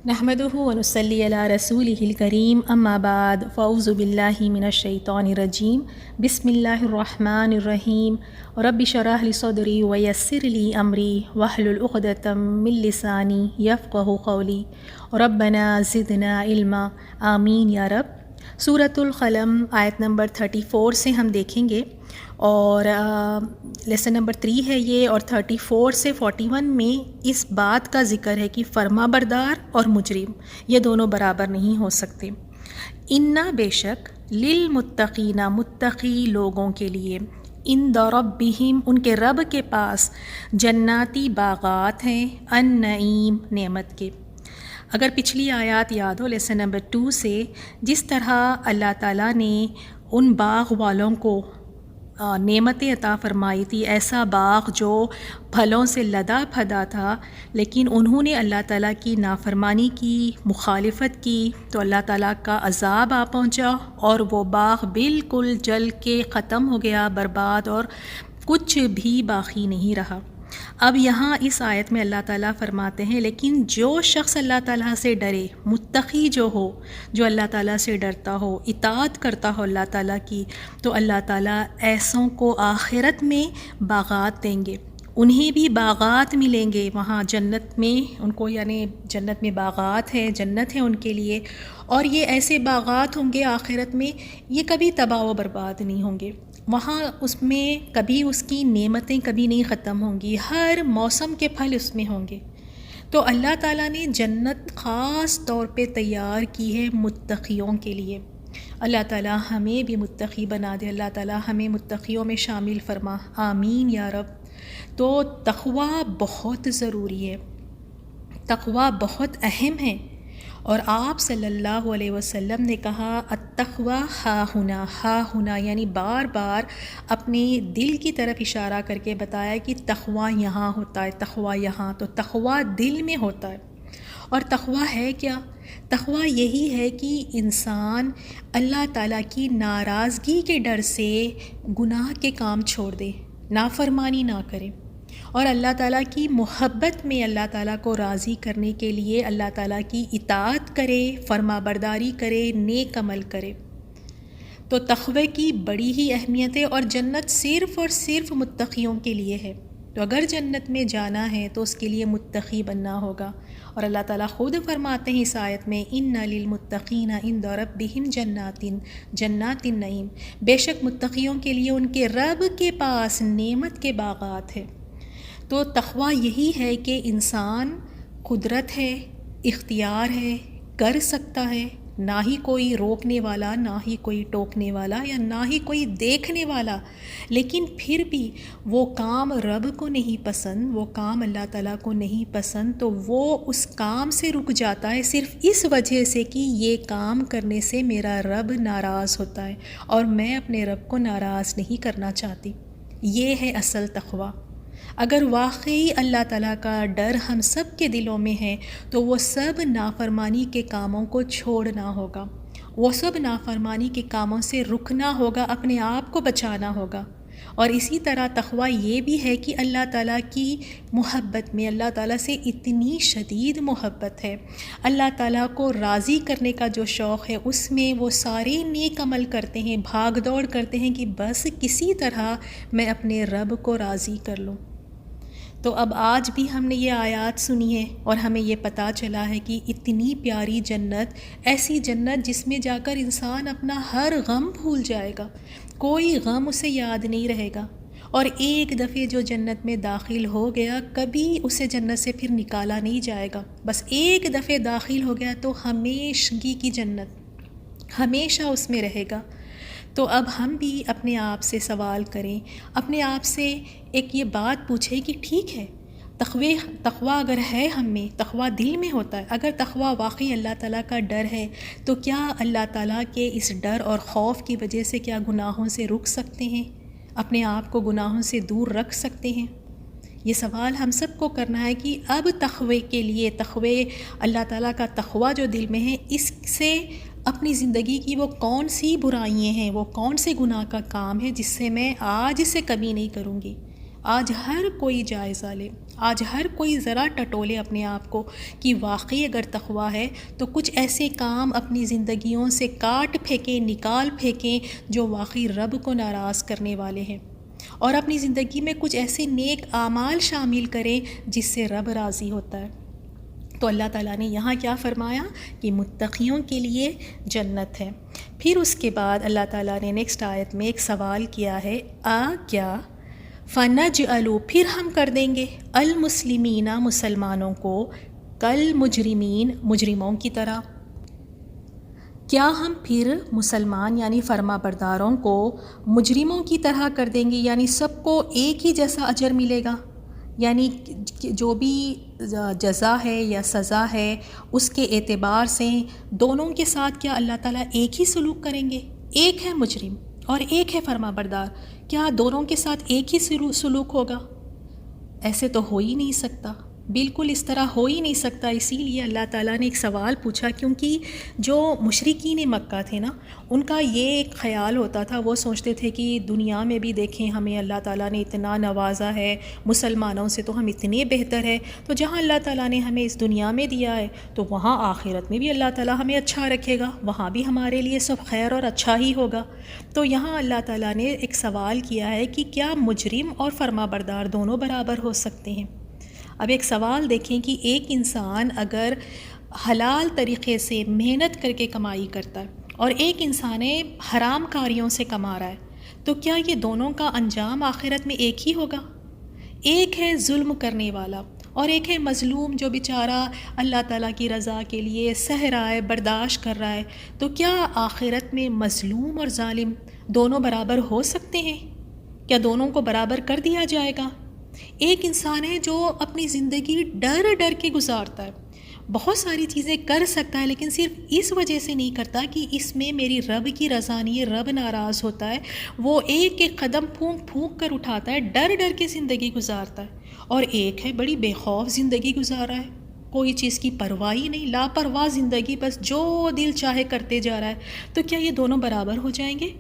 نحمده ونصلي على رسوله الكريم اما بعد فاعوذ بالله من الشیطان الرجیم بسم اللہ الرحمن الرحیم رب اشرح لي صدری ویسر لي امری واحلل عقدۃ من لسانی یفقهوا قولی ربنا زدنا علما آمین یا رب۔ سورۃ القلم آیت نمبر 34 سے ہم دیکھیں گے، اور لیسن نمبر 3 ہے یہ، اور 34 سے 41 میں اس بات کا ذکر ہے کہ فرما بردار اور مجرم یہ دونوں برابر نہیں ہو سکتے۔ انا بے شک للمتقین متقی لوگوں کے لیے، عند ربہم ان کے رب کے پاس، جناتی باغات ہیں، النعیم نعمت کے۔ اگر پچھلی آیات یاد ہو لیسن نمبر 2 سے، جس طرح اللہ تعالیٰ نے ان باغ والوں کو نعمتیں عطا فرمائی تھی، ایسا باغ جو پھلوں سے لدا پھدا تھا، لیکن انہوں نے اللہ تعالیٰ کی نافرمانی کی، مخالفت کی، تو اللہ تعالیٰ کا عذاب آ پہنچا اور وہ باغ بالکل جل کے ختم ہو گیا، برباد، اور کچھ بھی باقی نہیں رہا۔ اب یہاں اس آیت میں اللہ تعالیٰ فرماتے ہیں لیکن جو شخص اللہ تعالیٰ سے ڈرے، متقی جو ہو، جو اللہ تعالیٰ سے ڈرتا ہو، اطاعت کرتا ہو اللہ تعالیٰ کی، تو اللہ تعالیٰ ایسوں کو آخرت میں باغات دیں گے، انہیں بھی باغات ملیں گے وہاں جنت میں، ان کو یعنی جنت میں باغات ہیں، جنت ہے ان کے لیے، اور یہ ایسے باغات ہوں گے آخرت میں، یہ کبھی تباہ و برباد نہیں ہوں گے، وہاں اس میں کبھی اس کی نعمتیں کبھی نہیں ختم ہوں گی، ہر موسم کے پھل اس میں ہوں گے۔ تو اللہ تعالیٰ نے جنت خاص طور پہ تیار کی ہے متقیوں کے لیے۔ اللہ تعالیٰ ہمیں بھی متقی بنا دے، اللہ تعالیٰ ہمیں متقیوں میں شامل فرما، آمین یا رب۔ تو تقویٰ بہت ضروری ہے، تقویٰ بہت اہم ہے، اور آپ صلی اللہ علیہ وسلم نے کہا التقویٰ ہا ہنا، ہا ہنا یعنی بار بار اپنے دل کی طرف اشارہ کر کے بتایا کہ تقویٰ یہاں ہوتا ہے، تقویٰ یہاں، تو تقویٰ دل میں ہوتا ہے۔ اور تقویٰ ہے کیا؟ تقویٰ یہی ہے کہ انسان اللہ تعالیٰ کی ناراضگی کے ڈر سے گناہ کے کام چھوڑ دے، نافرمانی نہ کرے، اور اللہ تعالیٰ کی محبت میں اللہ تعالیٰ کو راضی کرنے کے لیے اللہ تعالیٰ کی اطاعت کرے، فرما برداری کرے، نیک عمل کرے۔ تو تقوی کی بڑی ہی اہمیت ہے، اور جنت صرف اور صرف متقیوں کے لیے ہے۔ تو اگر جنت میں جانا ہے تو اس کے لیے متقی بننا ہوگا، اور اللہ تعالیٰ خود فرماتے ہیں اس آیت میں ان للمتقین عند ربہم جنات النعیم، بے شک متقیوں کے لیے ان کے رب کے پاس نعمت کے باغات ہیں۔ تو تقویٰ یہی ہے کہ انسان قدرت ہے، اختیار ہے، کر سکتا ہے، نہ ہی کوئی روکنے والا، نہ ہی کوئی ٹوکنے والا، یا نہ ہی کوئی دیکھنے والا، لیکن پھر بھی وہ کام رب کو نہیں پسند، وہ کام اللہ تعالیٰ کو نہیں پسند، تو وہ اس کام سے رک جاتا ہے صرف اس وجہ سے کہ یہ کام کرنے سے میرا رب ناراض ہوتا ہے، اور میں اپنے رب کو ناراض نہیں کرنا چاہتی۔ یہ ہے اصل تقویٰ۔ اگر واقعی اللہ تعالیٰ کا ڈر ہم سب کے دلوں میں ہے تو وہ سب نافرمانی کے کاموں کو چھوڑنا ہوگا، وہ سب نافرمانی کے کاموں سے رکنا ہوگا، اپنے آپ کو بچانا ہوگا۔ اور اسی طرح تقویٰ یہ بھی ہے کہ اللہ تعالیٰ کی محبت میں، اللہ تعالیٰ سے اتنی شدید محبت ہے، اللہ تعالیٰ کو راضی کرنے کا جو شوق ہے، اس میں وہ سارے نیک عمل کرتے ہیں، بھاگ دوڑ کرتے ہیں کہ بس کسی طرح میں اپنے رب کو راضی کر لوں۔ تو اب آج بھی ہم نے یہ آیات سنی ہے، اور ہمیں یہ پتہ چلا ہے کہ اتنی پیاری جنت، ایسی جنت جس میں جا کر انسان اپنا ہر غم بھول جائے گا، کوئی غم اسے یاد نہیں رہے گا، اور ایک دفعہ جو جنت میں داخل ہو گیا کبھی اسے جنت سے پھر نکالا نہیں جائے گا، بس ایک دفعہ داخل ہو گیا تو ہمیشگی کی جنت، ہمیشہ اس میں رہے گا۔ تو اب ہم بھی اپنے آپ سے سوال کریں، اپنے آپ سے ایک یہ بات پوچھیں کہ ٹھیک ہے، تقویٰ اگر ہے ہم میں، تقویٰ دل میں ہوتا ہے، اگر تقویٰ واقعی اللہ تعالیٰ کا ڈر ہے تو کیا اللہ تعالیٰ کے اس ڈر اور خوف کی وجہ سے کیا گناہوں سے رک سکتے ہیں، اپنے آپ کو گناہوں سے دور رکھ سکتے ہیں؟ یہ سوال ہم سب کو کرنا ہے کہ اب تقوی کے لیے، تقوی اللہ تعالیٰ کا تقویٰ جو دل میں ہے، اس سے اپنی زندگی کی وہ کون سی برائیاں ہیں، وہ کون سے گناہ کا کام ہے جس سے میں آج سے کبھی نہیں کروں گی۔ آج ہر کوئی جائزہ لے، آج ہر کوئی ذرا ٹٹولے اپنے آپ کو کہ واقعی اگر تقویٰ ہے تو کچھ ایسے کام اپنی زندگیوں سے کاٹ پھینکیں، نکال پھینکیں جو واقعی رب کو ناراض کرنے والے ہیں، اور اپنی زندگی میں کچھ ایسے نیک اعمال شامل کریں جس سے رب راضی ہوتا ہے۔ تو اللہ تعالیٰ نے یہاں کیا فرمایا کہ متقیوں کے لیے جنت ہے۔ پھر اس کے بعد اللہ تعالیٰ نے نیکسٹ آیت میں ایک سوال کیا ہے، کیا فَنَجْعَلُ پھر ہم کر دیں گے المسلمین مسلمانوں کو کل مجرمین مجرموں کی طرح، کیا ہم پھر مسلمان یعنی فرما برداروں کو مجرموں کی طرح کر دیں گے، یعنی سب کو ایک ہی جیسا اجر ملے گا، یعنی جو بھی جزا ہے یا سزا ہے اس کے اعتبار سے دونوں کے ساتھ کیا اللہ تعالیٰ ایک ہی سلوک کریں گے؟ ایک ہے مجرم اور ایک ہے فرما بردار، کیا دونوں کے ساتھ ایک ہی سلوک ہوگا؟ ایسے تو ہو ہی نہیں سکتا، بالکل اس طرح ہو ہی نہیں سکتا۔ اسی لیے اللہ تعالیٰ نے ایک سوال پوچھا، کیونکہ جو مشرکین مکہ تھے نا، ان کا یہ ایک خیال ہوتا تھا، وہ سوچتے تھے کہ دنیا میں بھی دیکھیں ہمیں اللہ تعالیٰ نے اتنا نوازا ہے، مسلمانوں سے تو ہم اتنے بہتر ہے، تو جہاں اللہ تعالیٰ نے ہمیں اس دنیا میں دیا ہے تو وہاں آخرت میں بھی اللہ تعالیٰ ہمیں اچھا رکھے گا، وہاں بھی ہمارے لیے سب خیر اور اچھا ہی ہوگا۔ تو یہاں اللہ تعالیٰ نے ایک سوال کیا ہے کہ کیا مجرم اور فرما بردار دونوں برابر ہو سکتے ہیں؟ اب ایک سوال دیکھیں کہ ایک انسان اگر حلال طریقے سے محنت کر کے کمائی کرتا ہے اور ایک انسان حرام کاریوں سے کما رہا ہے، تو کیا یہ دونوں کا انجام آخرت میں ایک ہی ہوگا؟ ایک ہے ظلم کرنے والا اور ایک ہے مظلوم جو بیچارہ اللہ تعالیٰ کی رضا کے لیے سہ رہا ہے، برداشت کر رہا ہے، تو کیا آخرت میں مظلوم اور ظالم دونوں برابر ہو سکتے ہیں؟ کیا دونوں کو برابر کر دیا جائے گا؟ ایک انسان ہے جو اپنی زندگی ڈر ڈر کے گزارتا ہے، بہت ساری چیزیں کر سکتا ہے لیکن صرف اس وجہ سے نہیں کرتا کہ اس میں میری رب کی رضا نہیں ہے، رب ناراض ہوتا ہے، وہ ایک ایک قدم پھونک پھونک کر اٹھاتا ہے، ڈر ڈر کے زندگی گزارتا ہے، اور ایک ہے بڑی بے خوف زندگی گزار رہا ہے، کوئی چیز کی پرواہ ہی نہیں، لاپرواہ زندگی، بس جو دل چاہے کرتے جا رہا ہے۔ تو کیا یہ دونوں برابر ہو جائیں گے؟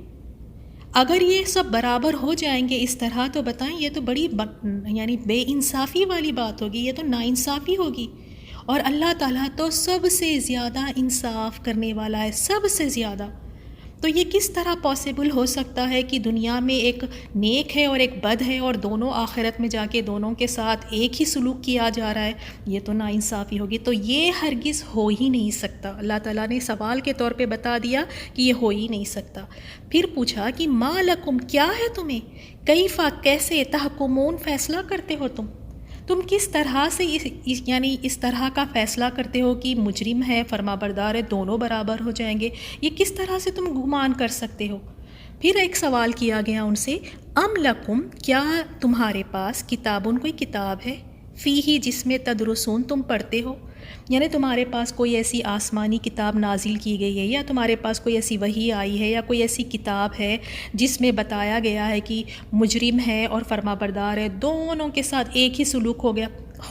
اگر یہ سب برابر ہو جائیں گے اس طرح تو بتائیں یہ تو بڑی یعنی بے انصافی والی بات ہوگی، یہ تو ناانصافی ہوگی، اور اللہ تعالیٰ تو سب سے زیادہ انصاف کرنے والا ہے، سب سے زیادہ۔ تو یہ کس طرح پاسبل ہو سکتا ہے کہ دنیا میں ایک نیک ہے اور ایک بد ہے اور دونوں آخرت میں جا کے دونوں کے ساتھ ایک ہی سلوک کیا جا رہا ہے؟ یہ تو ناانصافی ہوگی، تو یہ ہرگز ہو ہی نہیں سکتا۔ اللہ تعالیٰ نے سوال کے طور پہ بتا دیا کہ یہ ہو ہی نہیں سکتا۔ پھر پوچھا کہ ما لکم کیا ہے تمہیں، کیفا کیسے، تحکمون فیصلہ کرتے ہو تم کس طرح سے یعنی اس طرح کا فیصلہ کرتے ہو کہ مجرم ہے فرما بردار ہے دونوں برابر ہو جائیں گے، یہ کس طرح سے تم گمان کر سکتے ہو؟ پھر ایک سوال کیا گیا ان سے، ام لکم کیا تمہارے پاس کتابن کوئی کتاب ہے، فیہی جس میں تدرسون تم پڑھتے ہو، یعنی تمہارے پاس کوئی ایسی آسمانی کتاب نازل کی گئی ہے، یا تمہارے پاس کوئی ایسی وحی آئی ہے، یا کوئی ایسی کتاب ہے جس میں بتایا گیا ہے کہ مجرم ہے اور فرما بردار ہے دونوں کے ساتھ ایک ہی سلوک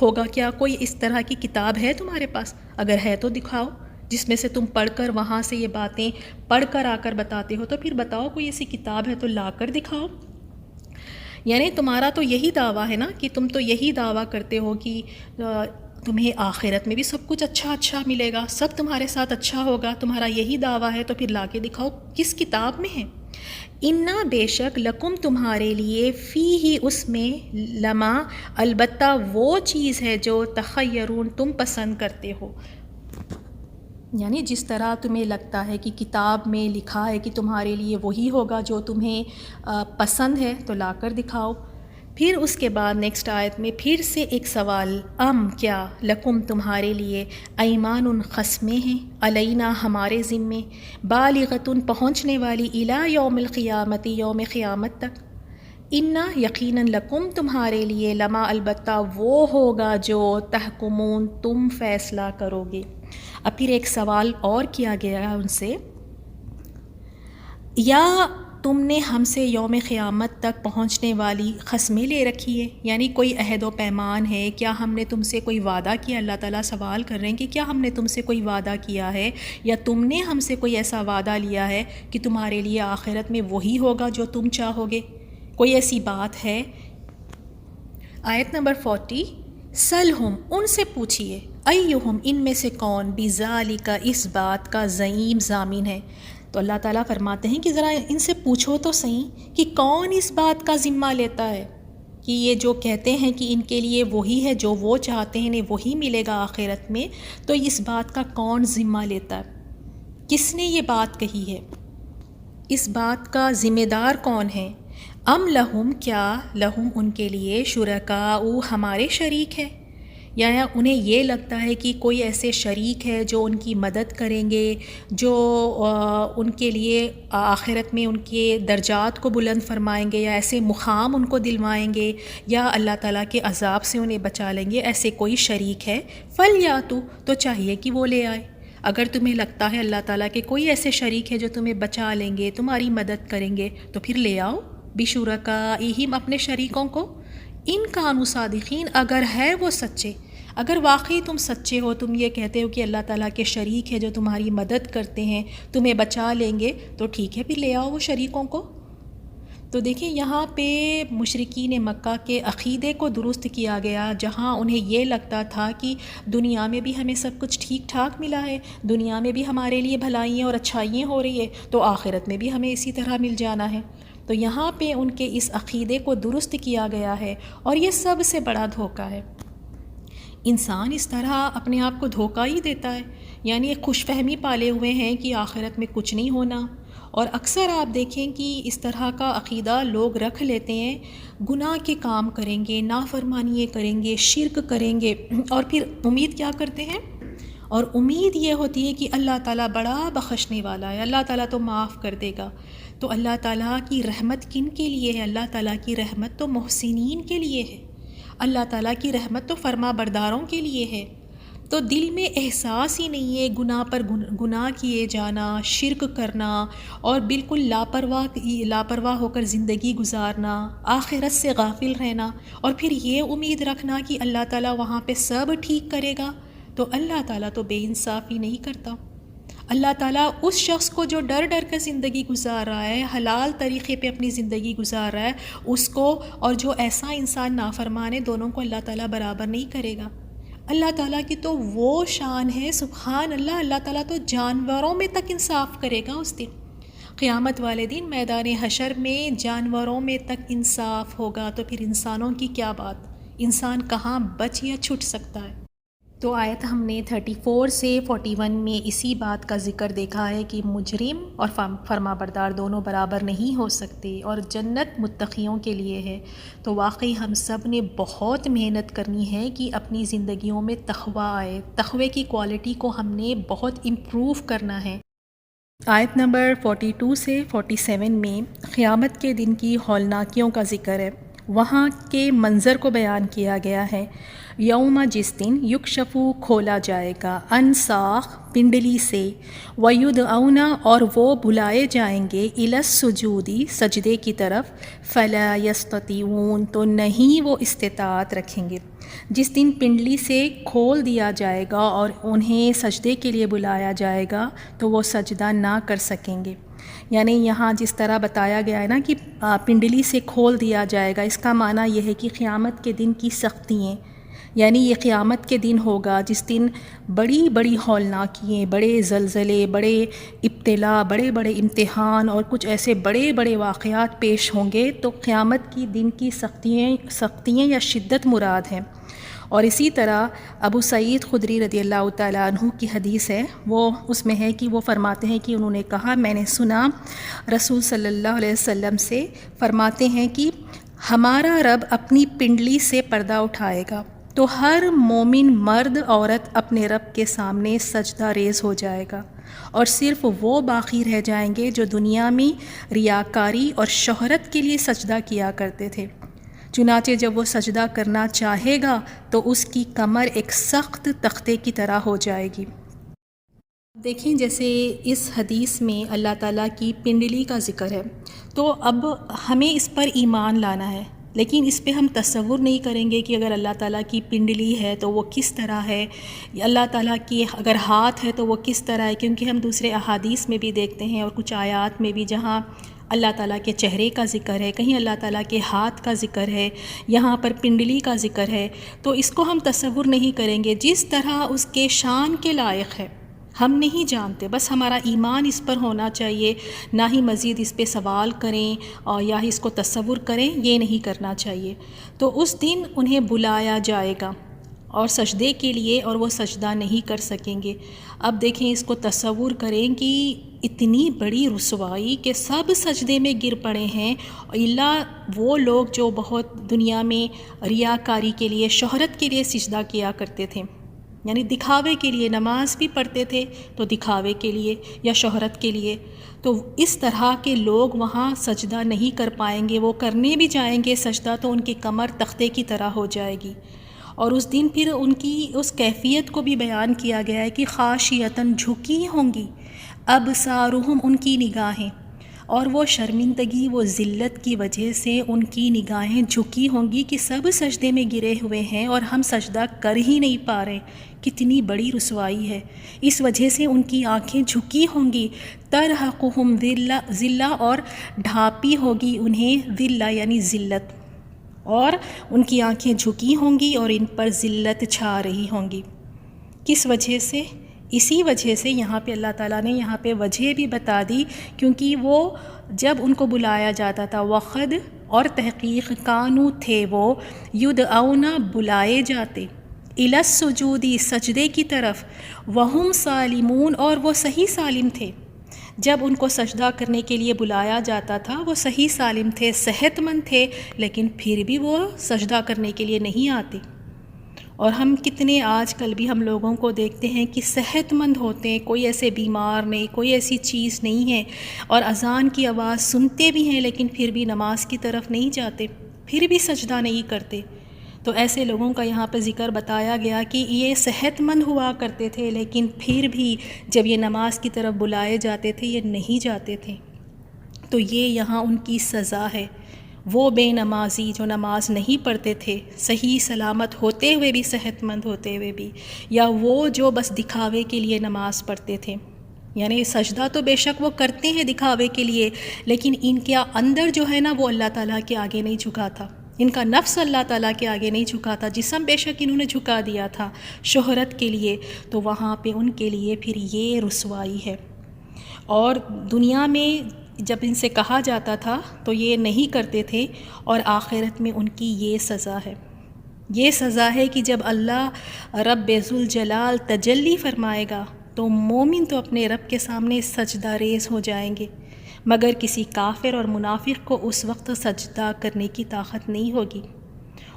ہوگا؟ کیا کوئی اس طرح کی کتاب ہے تمہارے پاس؟ اگر ہے تو دکھاؤ، جس میں سے تم پڑھ کر وہاں سے یہ باتیں پڑھ کر آ کر بتاتے ہو، تو پھر بتاؤ کوئی ایسی کتاب ہے تو لا کر دکھاؤ۔ یعنی تمہارا تو یہی دعویٰ ہے نا کہ تم تو یہی دعویٰ کرتے ہو کہ تمہیں آخرت میں بھی سب کچھ اچھا ملے گا، سب تمہارے ساتھ اچھا ہوگا، تمہارا یہی دعویٰ ہے، تو پھر لا کے دکھاؤ کس کتاب میں ہے۔ انا بے شک لکم تمہارے لیے فی ہی اس میں لما البتہ وہ چیز ہے جو تخیرون تم پسند کرتے ہو، یعنی جس طرح تمہیں لگتا ہے کہ کتاب میں لکھا ہے کہ تمہارے لیے وہی ہوگا جو تمہیں پسند ہے، تو لا کر دکھاؤ۔ پھر اس کے بعد نیکسٹ آیت میں پھر سے ایک سوال، ام کیا لکم تمہارے لیے ایمان قسمیں ہیں، علینا ہمارے ذمے، بالغتن پہنچنے والی الی یوم القیامت یوم قیامت تک، انا یقیناً لکم تمہارے لیے لما البتہ وہ ہوگا جو تحکمون تم فیصلہ کرو گے۔ اب پھر ایک سوال اور کیا گیا ان سے، یا تم نے ہم سے یوم قیامت تک پہنچنے والی قسمیں لے رکھی ہے، یعنی کوئی عہد و پیمان ہے، کیا ہم نے تم سے کوئی وعدہ کیا؟ اللہ تعالیٰ سوال کر رہے ہیں کہ کیا ہم نے تم سے کوئی وعدہ کیا ہے، یا تم نے ہم سے کوئی ایسا وعدہ لیا ہے کہ تمہارے لیے آخرت میں وہی ہوگا جو تم چاہو گے؟ کوئی ایسی بات ہے؟ آیت نمبر 40، سلہم ان سے پوچھیے، ایہم ان میں سے کون بذالک اس بات کا زعیم ضامن ہے۔ تو اللہ تعالیٰ فرماتے ہیں کہ ذرا ان سے پوچھو تو صحیح کہ کون اس بات کا ذمہ لیتا ہے کہ یہ جو کہتے ہیں کہ ان کے لیے وہی ہے جو وہ چاہتے ہیں وہی ملے گا آخرت میں، تو اس بات کا کون ذمہ لیتا ہے؟ کس نے یہ بات کہی ہے؟ اس بات کا ذمہ دار کون ہے؟ ام لہم کیا لہم ان کے لیے شرکاء ہمارے شریک ہے، یا انہیں یہ لگتا ہے کہ کوئی ایسے شریک ہے جو ان کی مدد کریں گے، جو ان کے لیے آخرت میں ان کے درجات کو بلند فرمائیں گے، یا ایسے مقام ان کو دلوائیں گے، یا اللہ تعالیٰ کے عذاب سے انہیں بچا لیں گے، ایسے کوئی شریک ہے؟ فلیاتو تو چاہیے کہ وہ لے آئے۔ اگر تمہیں لگتا ہے اللہ تعالیٰ کے کوئی ایسے شریک ہے جو تمہیں بچا لیں گے، تمہاری مدد کریں گے، تو پھر لے آؤ بشرکائہم اپنے شریکوں کو، ان کانوا صادقین اگر ہے وہ سچے، اگر واقعی تم سچے ہو، تم یہ کہتے ہو کہ اللہ تعالیٰ کے شریک ہے جو تمہاری مدد کرتے ہیں، تمہیں بچا لیں گے، تو ٹھیک ہے پھر لے آؤ وہ شریکوں کو۔ تو دیکھیں یہاں پہ مشرکین مکہ کے عقیدے کو درست کیا گیا، جہاں انہیں یہ لگتا تھا کہ دنیا میں بھی ہمیں سب کچھ ٹھیک ٹھاک ملا ہے، دنیا میں بھی ہمارے لیے بھلائیاں اور اچھائیاں ہو رہی ہے، تو آخرت میں بھی ہمیں اسی طرح مل جانا ہے۔ تو یہاں پہ ان کے اس عقیدے کو درست کیا گیا ہے، اور یہ سب سے بڑا دھوکہ ہے۔ انسان اس طرح اپنے آپ کو دھوکہ ہی دیتا ہے، یعنی ایک خوش فہمی پالے ہوئے ہیں کہ آخرت میں کچھ نہیں ہونا، اور اکثر آپ دیکھیں کہ اس طرح کا عقیدہ لوگ رکھ لیتے ہیں، گناہ کے کام کریں گے، نافرمانیاں کریں گے، شرک کریں گے، اور پھر امید کیا کرتے ہیں؟ اور امید یہ ہوتی ہے کہ اللہ تعالیٰ بڑا بخشنے والا ہے، اللہ تعالیٰ تو معاف کر دے گا۔ تو اللہ تعالیٰ کی رحمت کن کے لیے ہے؟ اللہ تعالیٰ کی رحمت تو محسنین کے لیے ہے، اللہ تعالیٰ کی رحمت تو فرما برداروں کے لیے ہے۔ تو دل میں احساس ہی نہیں ہے گناہ پر گناہ کیے جانا، شرک کرنا، اور بالکل لاپرواہ ہو کر زندگی گزارنا، آخرت سے غافل رہنا، اور پھر یہ امید رکھنا کہ اللہ تعالیٰ وہاں پہ سب ٹھیک کرے گا۔ تو اللہ تعالیٰ تو بے انصافی نہیں کرتا۔ اللہ تعالیٰ اس شخص کو جو ڈر ڈر کر زندگی گزار رہا ہے، حلال طریقے پہ اپنی زندگی گزار رہا ہے، اس کو اور جو ایسا انسان نافرمان ہے، دونوں کو اللہ تعالیٰ برابر نہیں کرے گا۔ اللہ تعالیٰ کی تو وہ شان ہے، سبحان اللہ، اللہ تعالیٰ تو جانوروں میں تک انصاف کرے گا اس دن، قیامت والے دن میدان حشر میں جانوروں میں تک انصاف ہوگا، تو پھر انسانوں کی کیا بات، انسان کہاں بچ یا چھٹ سکتا ہے۔ تو آیت ہم نے 34 سے 41 میں اسی بات کا ذکر دیکھا ہے کہ مجرم اور فرما بردار دونوں برابر نہیں ہو سکتے، اور جنت متقیوں کے لیے ہے۔ تو واقعی ہم سب نے بہت محنت کرنی ہے کہ اپنی زندگیوں میں تقویٰ آئے، تقوی کی کوالٹی کو ہم نے بہت امپروو کرنا ہے۔ آیت نمبر 42 سے 47 میں قیامت کے دن کی ہولناکیوں کا ذکر ہے، وہاں کے منظر کو بیان کیا گیا ہے۔ یوم جس دن یکشفو کھولا جائے گا، ان ساخ پنڈلی سے، ویدعون اور وہ بلائے جائیں گے، الی السجودی سجدے کی طرف، فلا یستطیعون تو نہیں وہ استطاعت رکھیں گے۔ جس دن پنڈلی سے کھول دیا جائے گا اور انہیں سجدے کے لیے بلایا جائے گا تو وہ سجدہ نہ کر سکیں گے۔ یعنی یہاں جس طرح بتایا گیا ہے نا کہ پنڈلی سے کھول دیا جائے گا، اس کا معنی یہ ہے کہ قیامت کے دن کی سختیاں، یعنی یہ قیامت کے دن ہوگا جس دن بڑی بڑی ہولناکیاں، بڑے زلزلے، بڑے ابتلا، بڑے بڑے امتحان اور کچھ ایسے بڑے بڑے واقعات پیش ہوں گے۔ تو قیامت کی دن کی سختیاں یا شدت مراد ہیں۔ اور اسی طرح ابو سعید خدری رضی اللہ تعالیٰ عنہ کی حدیث ہے، وہ اس میں ہے کہ وہ فرماتے ہیں کہ انہوں نے کہا، میں نے سنا رسول صلی اللہ علیہ وسلم سے فرماتے ہیں کہ ہمارا رب اپنی پنڈلی سے پردہ اٹھائے گا تو ہر مومن مرد عورت اپنے رب کے سامنے سجدہ ریز ہو جائے گا، اور صرف وہ باقی رہ جائیں گے جو دنیا میں ریاکاری اور شہرت کے لیے سجدہ کیا کرتے تھے۔ چنانچہ جب وہ سجدہ کرنا چاہے گا تو اس کی کمر ایک سخت تختے کی طرح ہو جائے گی۔ دیکھیں جیسے اس حدیث میں اللہ تعالیٰ کی پنڈلی کا ذکر ہے، تو اب ہمیں اس پر ایمان لانا ہے، لیکن اس پہ ہم تصور نہیں کریں گے کہ اگر اللہ تعالیٰ کی پنڈلی ہے تو وہ کس طرح ہے، اللہ تعالیٰ کی اگر ہاتھ ہے تو وہ کس طرح ہے، کیونکہ ہم دوسرے احادیث میں بھی دیکھتے ہیں اور کچھ آیات میں بھی جہاں اللہ تعالیٰ کے چہرے کا ذکر ہے، کہیں اللہ تعالیٰ کے ہاتھ کا ذکر ہے، یہاں پر پنڈلی کا ذکر ہے، تو اس کو ہم تصور نہیں کریں گے جس طرح اس کے شان کے لائق ہے۔ ہم نہیں جانتے، بس ہمارا ایمان اس پر ہونا چاہیے، نہ ہی مزید اس پہ سوال کریں اور یا ہی اس کو تصور کریں، یہ نہیں کرنا چاہیے۔ تو اس دن انہیں بلایا جائے گا اور سجدے کے لیے، اور وہ سجدہ نہیں کر سکیں گے۔ اب دیکھیں، اس کو تصور کریں کہ اتنی بڑی رسوائی کہ سب سجدے میں گر پڑے ہیں، الا وہ لوگ جو بہت دنیا میں ریاکاری کے لیے، شہرت کے لیے سجدہ کیا کرتے تھے، یعنی دکھاوے کے لیے نماز بھی پڑھتے تھے تو دکھاوے کے لیے یا شہرت کے لیے۔ تو اس طرح کے لوگ وہاں سجدہ نہیں کر پائیں گے، وہ کرنے بھی جائیں گے سجدہ تو ان کی کمر تختے کی طرح ہو جائے گی۔ اور اس دن پھر ان کی اس کیفیت کو بھی بیان کیا گیا ہے کہ خاشیتاً جھکی ہوں گی ابصارہم، ان کی نگاہیں، اور وہ شرمندگی، وہ ذلت کی وجہ سے ان کی نگاہیں جھکی ہوں گی کہ سب سجدے میں گرے ہوئے ہیں اور ہم سجدہ کر ہی نہیں پا رہے، کتنی بڑی رسوائی ہے۔ اس وجہ سے ان کی آنکھیں جھکی ہوں گی، ترہقہم ذلہ، اور ڈھانپی ہوگی انہیں ذلہ یعنی ذلت، اور ان کی آنکھیں جھکی ہوں گی اور ان پر ذلت چھا رہی ہوں گی۔ کس وجہ سے؟ اسی وجہ سے یہاں پہ اللہ تعالیٰ نے یہاں پہ وجہ بھی بتا دی، کیونکہ وہ جب ان کو بلایا جاتا تھا، وقد اور تحقیق، کانو تھے وہ، یدعون بلائے جاتے، الی السجود سجدے کی طرف، وہم سالمون اور وہ صحیح سالم تھے۔ جب ان کو سجدہ کرنے کے لیے بلایا جاتا تھا وہ صحیح سالم تھے، صحت مند تھے، لیکن پھر بھی وہ سجدہ کرنے کے لیے نہیں آتے۔ اور ہم کتنے آج کل بھی ہم لوگوں کو دیکھتے ہیں کہ صحت مند ہوتے ہیں، کوئی ایسے بیمار نہیں، کوئی ایسی چیز نہیں ہے، اور اذان کی آواز سنتے بھی ہیں لیکن پھر بھی نماز کی طرف نہیں جاتے، پھر بھی سجدہ نہیں کرتے۔ تو ایسے لوگوں کا یہاں پہ ذکر بتایا گیا کہ یہ صحت مند ہوا کرتے تھے لیکن پھر بھی جب یہ نماز کی طرف بلائے جاتے تھے یہ نہیں جاتے تھے۔ تو یہ یہاں ان کی سزا ہے۔ وہ بے نمازی جو نماز نہیں پڑھتے تھے، صحیح سلامت ہوتے ہوئے بھی، صحت مند ہوتے ہوئے بھی، یا وہ جو بس دکھاوے کے لیے نماز پڑھتے تھے، یعنی سجدہ تو بے شک وہ کرتے ہیں دکھاوے کے لیے، لیکن ان کے اندر جو ہے نا وہ اللہ تعالیٰ کے آگے نہیں جھکا تھا، ان کا نفس اللہ تعالیٰ کے آگے نہیں جھکا تھا، جسم بے شک انہوں نے جھکا دیا تھا شہرت کے لیے، تو وہاں پہ ان کے لیے پھر یہ رسوائی ہے۔ اور دنیا میں جب ان سے کہا جاتا تھا تو یہ نہیں کرتے تھے، اور آخرت میں ان کی یہ سزا ہے۔ یہ سزا ہے کہ جب اللہ رب ذوالجلال تجلی فرمائے گا تو مومن تو اپنے رب کے سامنے سجدہ ریز ہو جائیں گے، مگر کسی کافر اور منافق کو اس وقت سجدہ کرنے کی طاقت نہیں ہوگی۔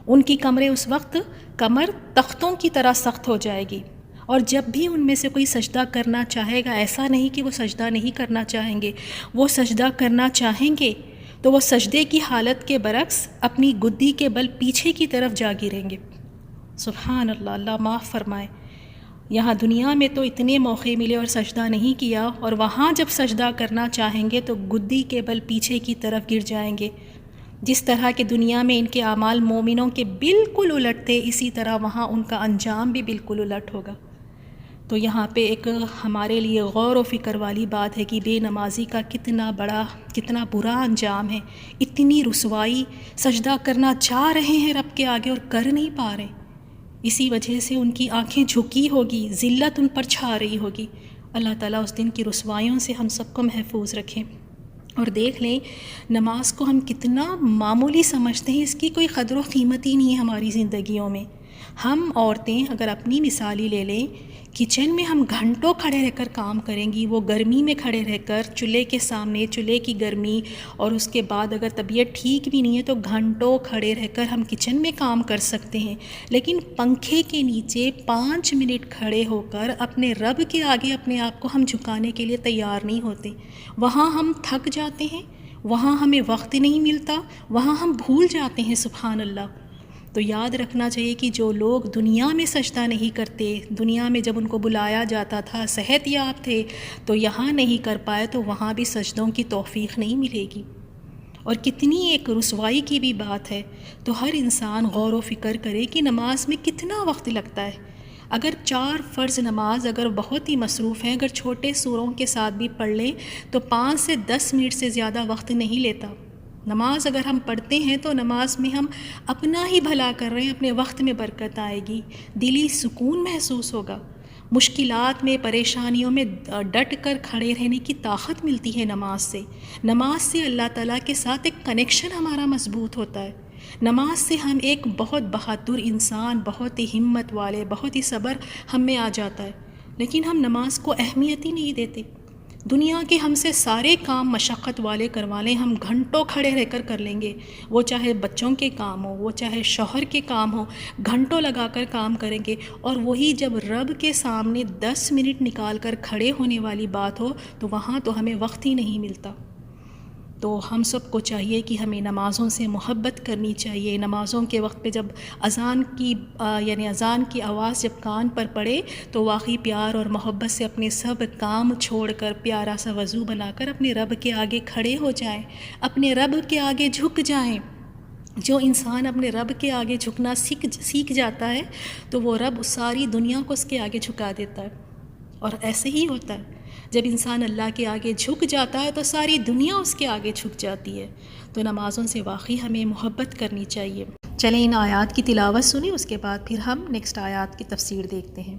ان کی کمریں اس وقت کمر تختوں کی طرح سخت ہو جائے گی، اور جب بھی ان میں سے کوئی سجدہ کرنا چاہے گا، ایسا نہیں کہ وہ سجدہ نہیں کرنا چاہیں گے، وہ سجدہ کرنا چاہیں گے تو وہ سجدے کی حالت کے برعکس اپنی گدی کے بل پیچھے کی طرف جا گریں گے۔ سبحان اللہ، اللہ معاف فرمائے۔ یہاں دنیا میں تو اتنے موقع ملے اور سجدہ نہیں کیا، اور وہاں جب سجدہ کرنا چاہیں گے تو گدی کے بل پیچھے کی طرف گر جائیں گے۔ جس طرح کہ دنیا میں ان کے اعمال مومنوں کے بالکل الٹ تھے، اسی طرح وہاں ان کا انجام بھی بالکل الٹ ہوگا۔ تو یہاں پہ ایک ہمارے لیے غور و فکر والی بات ہے کہ بے نمازی کا کتنا بڑا، کتنا برا انجام ہے، اتنی رسوائی، سجدہ کرنا چاہ رہے ہیں رب کے آگے اور کر نہیں پا رہے، اسی وجہ سے ان کی آنکھیں جھکی ہوگی، ذلت ان پر چھا رہی ہوگی۔ اللہ تعالیٰ اس دن کی رسوائیوں سے ہم سب کو محفوظ رکھیں۔ اور دیکھ لیں نماز کو ہم کتنا معمولی سمجھتے ہیں، اس کی کوئی قدر و قیمت ہی نہیں ہے ہماری زندگیوں میں۔ ہم عورتیں اگر اپنی مثال ہی لے لیں، کچن میں ہم گھنٹوں کھڑے رہ کر کام کریں گی، وہ گرمی میں کھڑے رہ کر چولہے کے سامنے، چولہے کی گرمی، اور اس کے بعد اگر طبیعت ٹھیک بھی نہیں ہے تو گھنٹوں کھڑے رہ کر ہم کچن میں کام کر سکتے ہیں، لیکن پنکھے کے نیچے 5 منٹ کھڑے ہو کر اپنے رب کے آگے اپنے آپ کو ہم جھکانے کے لیے تیار نہیں ہوتے۔ وہاں ہم تھک جاتے ہیں، وہاں ہمیں وقت نہیں ملتا، وہاں ہم بھول جاتے ہیں، سبحان اللہ۔ تو یاد رکھنا چاہیے کہ جو لوگ دنیا میں سجدہ نہیں کرتے، دنیا میں جب ان کو بلایا جاتا تھا، صحت یاب تھے، تو یہاں نہیں کر پائے تو وہاں بھی سجدوں کی توفیق نہیں ملے گی۔ اور کتنی ایک رسوائی کی بھی بات ہے۔ تو ہر انسان غور و فکر کرے کہ نماز میں کتنا وقت لگتا ہے۔ اگر 4 فرض نماز اگر بہت ہی مصروف ہیں، اگر چھوٹے سوروں کے ساتھ بھی پڑھ لیں تو 5 سے 10 منٹ سے زیادہ وقت نہیں لیتا۔ نماز اگر ہم پڑھتے ہیں تو نماز میں ہم اپنا ہی بھلا کر رہے ہیں، اپنے وقت میں برکت آئے گی، دلی سکون محسوس ہوگا، مشکلات میں، پریشانیوں میں ڈٹ کر کھڑے رہنے کی طاقت ملتی ہے نماز سے۔ نماز سے اللہ تعالیٰ کے ساتھ ایک کنیکشن ہمارا مضبوط ہوتا ہے۔ نماز سے ہم ایک بہت بہادر انسان، بہت ہی ہمت والے، بہت ہی صبر ہم میں آ جاتا ہے، لیکن ہم نماز کو اہمیت ہی نہیں دیتے۔ دنیا کے ہم سے سارے کام مشقت والے کروا لیں، ہم گھنٹوں کھڑے رہ کر لیں گے، وہ چاہے بچوں کے کام ہو، وہ چاہے شوہر کے کام ہو، گھنٹوں لگا کر کام کریں گے، اور وہی جب رب کے سامنے 10 منٹ نکال کر کھڑے ہونے والی بات ہو تو وہاں تو ہمیں وقت ہی نہیں ملتا۔ تو ہم سب کو چاہیے کہ ہمیں نمازوں سے محبت کرنی چاہیے۔ نمازوں کے وقت پہ جب اذان کی آواز جب کان پر پڑے تو واقعی پیار اور محبت سے اپنے سب کام چھوڑ کر پیارا سا وضو بنا کر اپنے رب کے آگے کھڑے ہو جائیں، اپنے رب کے آگے جھک جائیں۔ جو انسان اپنے رب کے آگے جھکنا سیکھ جاتا ہے تو وہ رب ساری دنیا کو اس کے آگے جھکا دیتا ہے، اور ایسے ہی ہوتا ہے۔ جب انسان اللہ کے آگے جھک جاتا ہے تو ساری دنیا اس کے آگے جھک جاتی ہے۔ تو نمازوں سے واقعی ہمیں محبت کرنی چاہیے۔ چلیں ان آیات کی تلاوت سنیں، اس کے بعد پھر ہم نیکسٹ آیات کی تفسیر دیکھتے ہیں۔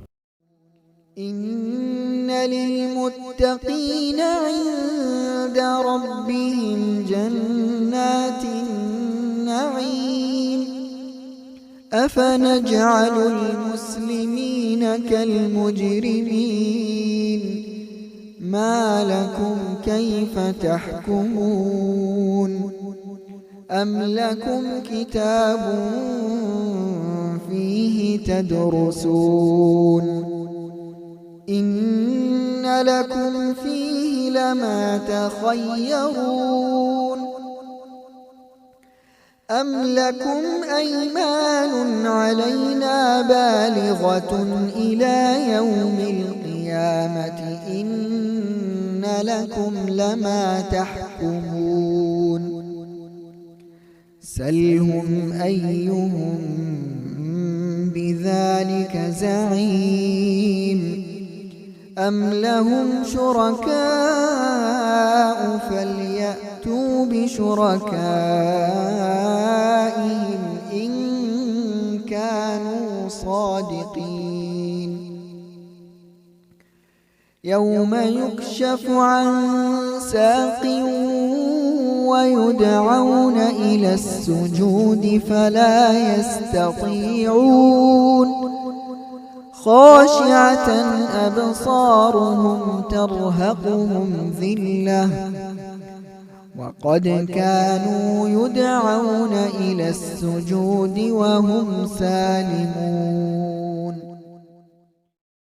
ان للمتقین عند ربهم جنات النعیم افنجعل المسلمین كالمجرمین ما لكم كيف تحكمون ام لكم كتاب فيه تدرسون إن لكم فيه لما تخيرون أم لكم أيمان علينا بالغة إلى يوم القيامة إن لكم لما تحكمون سلهم أيهم بذلك زعيم أم لهم شركاء فليأتوا بشركائهم إن كانوا صادقين يوم يكشف عن ساق ويدعون إلى السجود فلا يستطيعون خاشعة أبصارهم ترهقهم ذلة وقد كانوا يدعون إلى السجود وهم سالمون